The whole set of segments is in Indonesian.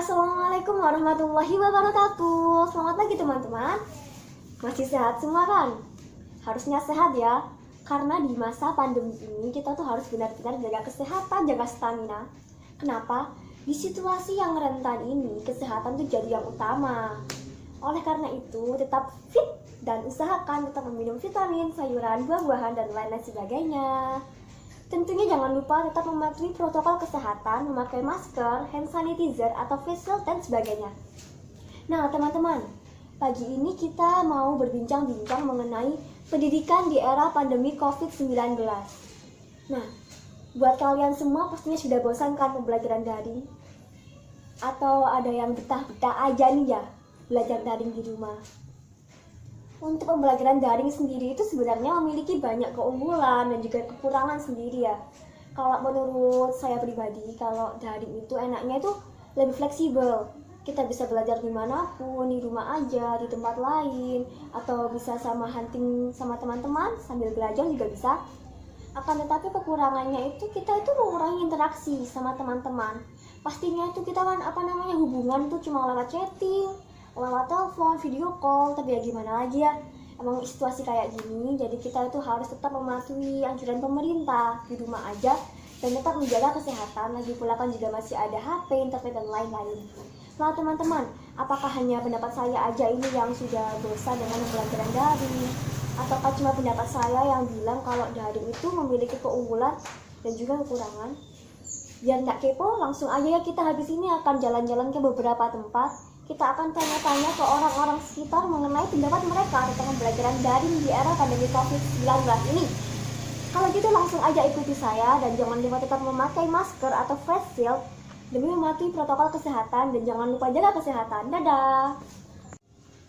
Assalamualaikum warahmatullahi wabarakatuh. Selamat pagi teman-teman. Masih sehat semua kan? Harusnya sehat ya. Karena di masa pandemi ini kita tuh harus benar-benar jaga kesehatan, jaga stamina. Kenapa? Di situasi yang rentan ini kesehatan tuh jadi yang utama. Oleh karena itu tetap fit dan usahakan tetap meminum vitamin, sayuran, buah-buahan dan lain-lain sebagainya. Tentunya jangan lupa tetap mematuhi protokol kesehatan, memakai masker, hand sanitizer, atau face shield, dan sebagainya. Nah teman-teman, pagi ini kita mau berbincang-bincang mengenai pendidikan di era pandemi COVID-19. Nah, buat kalian semua pastinya sudah bosan kan pembelajaran daring? Atau ada yang betah-betah aja nih ya, belajar daring di rumah? Untuk pembelajaran daring sendiri itu sebenarnya memiliki banyak keunggulan dan juga kekurangan sendiri ya. Kalau menurut saya pribadi, kalau daring itu enaknya itu lebih fleksibel. Kita bisa belajar dimanapun, di rumah aja, di tempat lain, atau bisa sama hunting sama teman-teman sambil belajar juga bisa. Akan tetapi kekurangannya itu kita itu mengurangi interaksi sama teman-teman. Pastinya itu kita kan hubungan tuh cuma lewat chatting, lewat telepon, video call, tapi ya gimana lagi ya, emang situasi kayak gini, jadi kita itu harus tetap mematuhi anjuran pemerintah, di rumah aja dan tetap menjaga kesehatan. Lagi pula kan juga masih ada HP, internet dan lain-lain. Nah teman-teman, apakah hanya pendapat saya aja ini yang sudah bosan dengan pembelajaran daring, ataukah cuma pendapat saya yang bilang kalau daring itu memiliki keunggulan dan juga kekurangan? Biar nggak kepo, langsung aja ya, kita habis ini akan jalan-jalan ke beberapa tempat. Kita akan tanya-tanya ke orang-orang sekitar mengenai pendapat mereka tentang pembelajaran daring di era pandemi COVID-19 ini. Kalau gitu langsung aja ikuti saya dan jangan lupa tetap memakai masker atau face shield demi mematuhi protokol kesehatan dan jangan lupa jaga kesehatan. Dadah!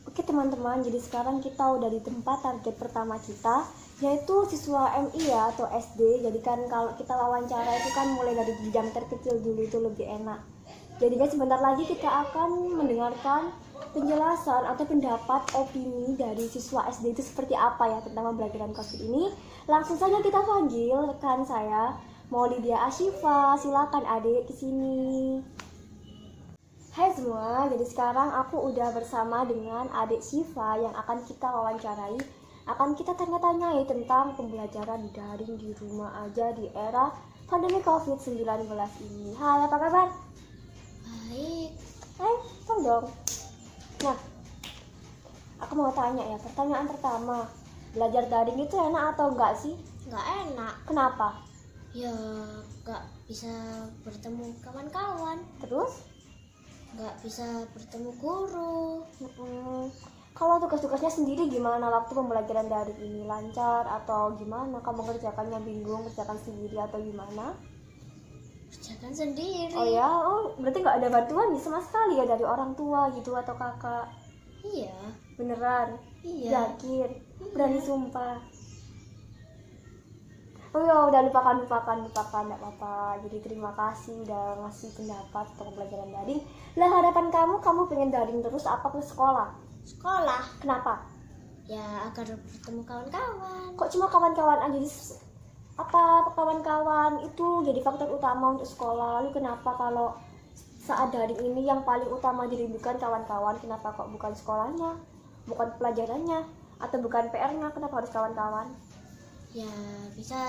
Oke teman-teman, jadi sekarang kita udah di tempat target pertama kita, yaitu siswa MI ya atau SD. Jadi kan kalau kita wawancara itu kan mulai dari jenjang terkecil dulu itu lebih enak. Jadi guys, sebentar lagi kita akan mendengarkan penjelasan atau pendapat opini dari siswa SD itu seperti apa ya tentang pembelajaran COVID ini. Langsung saja kita panggil rekan saya, Maulidia Ashifa. Silakan adik kesini. Hai semua, jadi sekarang aku udah bersama dengan adik Syifa yang akan kita wawancarai. Akan kita tanya-tanyai tentang pembelajaran daring di rumah aja di era pandemi COVID-19 ini. Hai, apa kabar? Baik. Hai, dong. Nah, aku mau tanya ya, pertanyaan pertama, belajar daring itu enak atau enggak sih? Nggak enak. Kenapa? Ya nggak bisa bertemu kawan-kawan, Terus? nggak bisa bertemu guru. Kalau tugas-tugasnya sendiri gimana waktu pembelajaran daring ini? Lancar atau gimana? Kamu kerjakannya bingung, kerjakan sendiri atau gimana? Kerjakan sendiri. Oh ya, berarti nggak ada bantuan nih sama sekali ya dari orang tua gitu atau kakak? Iya. Beneran? Iya. Yakin? Berani sumpah? Oh ya, udah lupakan, nggak apa-apa. Jadi terima kasih udah ngasih pendapat tentang pembelajaran daring. Lah harapan kamu pengen daring terus apa ke sekolah? Sekolah. Kenapa? Ya agar bertemu kawan-kawan. Kok cuma kawan-kawan aja? Apa kawan-kawan itu jadi faktor utama untuk sekolah? Lalu kenapa kalau saat daring ini yang paling utama dirindukan kawan-kawan? Kenapa kok bukan sekolahnya, bukan pelajarannya, atau bukan PR-nya? Kenapa harus kawan-kawan? Ya bisa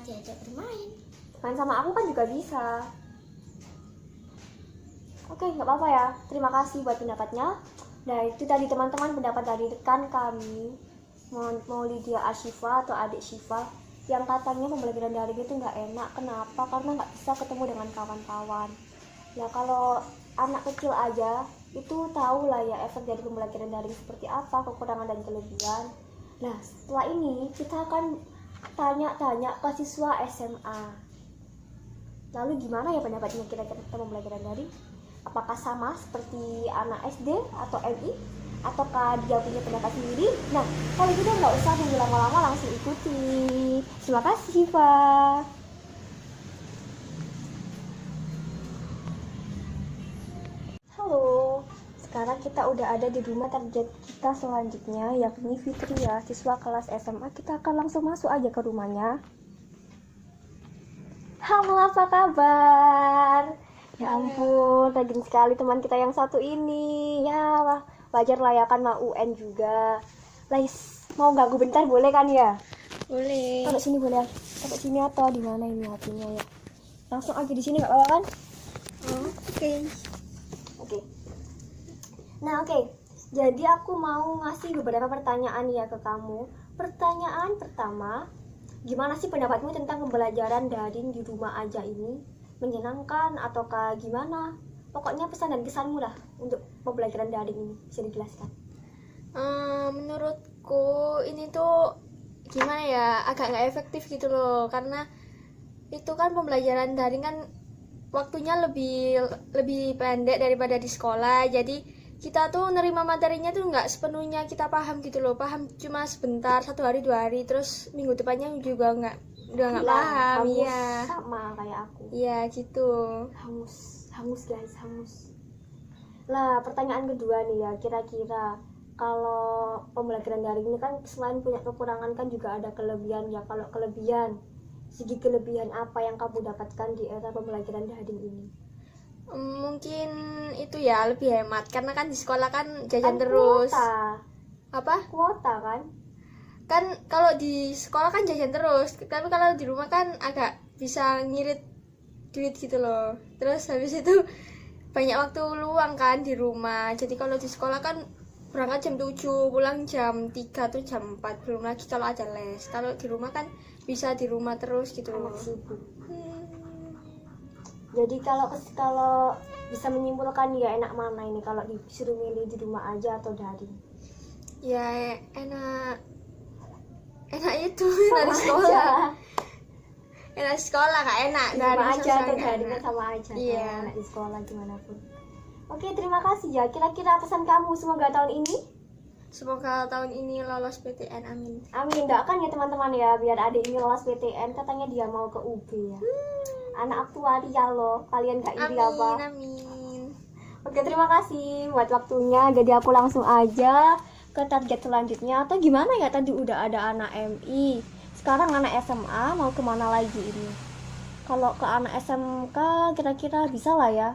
diajak bermain. Main sama aku kan juga bisa. Oke, nggak apa-apa ya. Terima kasih buat pendapatnya. Nah itu tadi teman-teman pendapat dari rekan kami, Maulidia Ashifa atau adik Syifa, yang katanya pembelajaran daring itu nggak enak. Kenapa? Karena nggak bisa ketemu dengan kawan-kawan. Ya kalau anak kecil aja itu tahu lah ya efek dari pembelajaran daring seperti apa, kekurangan dan kelebihan. Nah setelah ini kita akan tanya-tanya ke siswa SMA. Lalu gimana ya pendapatnya kira-kira tentang pembelajaran daring? Apakah sama seperti anak SD atau MI? Ataukah dia punya pendapat sendiri? Nah, kalau gitu nggak usah tunggu lama-lama, langsung ikuti. Terima kasih, Syifa. Halo, sekarang kita udah ada di rumah target kita selanjutnya, yakni Fitria, siswa kelas SMA. Kita akan langsung masuk aja ke rumahnya. Halo, apa kabar? Ya ampun, rajin sekali teman kita yang satu ini. Ya, wajar lah ya kan mau UN juga. Lais, mau ganggu bentar boleh kan ya? Boleh. Taruh sini boleh. Taruh sini atau di mana ini hatinya ya? Langsung aja di sini nggak apa-apa kan? Oke. Oke. Nah, oke. Jadi aku mau ngasih beberapa pertanyaan ya ke kamu. Pertanyaan pertama, gimana sih pendapatmu tentang pembelajaran daring di rumah aja ini? Menyenangkan ataukah gimana? Pokoknya pesan dan kesanmu lah untuk pembelajaran daring ini, bisa dijelaskan. Menurutku ini tuh gimana ya, agak nggak efektif gitu loh, karena itu kan pembelajaran daring kan waktunya lebih pendek daripada di sekolah. Jadi kita tuh nerima materinya tuh nggak sepenuhnya kita paham gitu loh, paham cuma sebentar, 1 hari 2 hari, terus minggu depannya juga udah nggak paham. Hangus, Iya, sama kayak aku. iya gitu. Hangus guys, hangus. Lah, pertanyaan kedua nih ya, kira-kira kalau pembelajaran daring ini kan selain punya kekurangan kan juga ada kelebihan ya. Kalau kelebihan, segi kelebihan apa yang kamu dapatkan di era pembelajaran daring ini? Mungkin itu ya lebih hemat, karena kan di sekolah kan jajan Kan terus. kuota Apa kan? kan kalau di sekolah kan jajan terus, tapi kalau di rumah kan agak bisa ngirit duit gitu loh. Terus habis itu banyak waktu luang kan di rumah. Jadi kalau di sekolah kan berangkat jam 7, pulang jam 3 tuh jam 4, belum lagi kalau ada les. Kalau di rumah kan bisa di rumah terus gitu loh. Anak sibuk. Jadi kalau bisa menyimpulkan ya enak mana ini kalau disuruh milih di rumah aja atau daring? Ya enak itu enak di sekolah. Enak di sekolah gak enak Di rumah daring aja atau nggak daring kan enak. sama aja Iya. kan, anak di sekolah gimana pun. Oke, terima kasih ya. Kira-kira pesan kamu semoga tahun ini, Semoga tahun ini lolos PTN, amin. amin, doakan ya teman-teman ya biar adik ini lolos PTN. Katanya dia mau ke UB ya. Anak aktuaria loh, kalian gak iri apa? Amin. Oke, terima kasih buat waktunya. Jadi aku langsung aja ke target selanjutnya. Atau gimana ya, tadi udah ada anak MI, sekarang anak SMA, mau kemana lagi ini? Kalau ke anak SMK kira-kira bisa lah ya.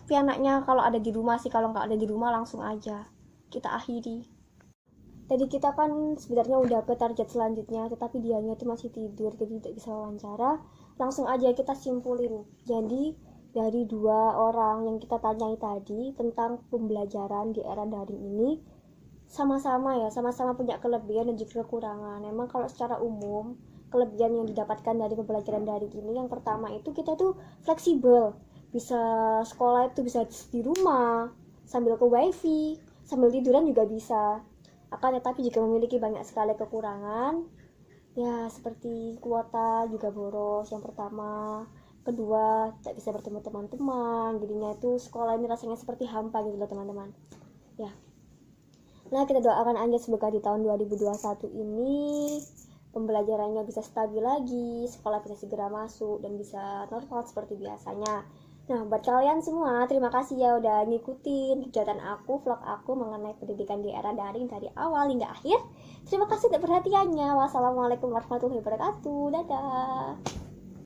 Tapi anaknya kalau ada di rumah sih, kalau nggak ada di rumah langsung aja kita akhiri. Tadi kita kan sebenarnya udah ke target selanjutnya, tetapi dianya itu masih tidur, jadi tidak bisa wawancara. Langsung aja kita simpulin. Jadi dari 2 orang yang kita tanyai tadi tentang pembelajaran di era daring ini, sama-sama punya kelebihan dan juga kekurangan. Memang kalau secara umum kelebihan yang didapatkan dari pembelajaran daring ini, yang pertama itu kita tuh fleksibel, bisa sekolah itu bisa di rumah sambil ke wifi, sambil tiduran juga bisa. Akan tetapi juga memiliki banyak sekali kekurangan ya, seperti kuota juga boros yang pertama, kedua tidak bisa bertemu teman-teman, jadinya itu sekolah ini rasanya seperti hampa gitu loh teman-teman ya. Nah, kita doakan aja semoga di tahun 2021 ini pembelajarannya bisa stabil lagi, sekolah bisa segera masuk dan bisa normal seperti biasanya. Nah, buat kalian semua, terima kasih ya udah ngikutin kegiatan aku, vlog aku mengenai pendidikan di era daring dari awal hingga akhir. Terima kasih untuk perhatiannya. Wassalamualaikum warahmatullahi wabarakatuh. Dadah.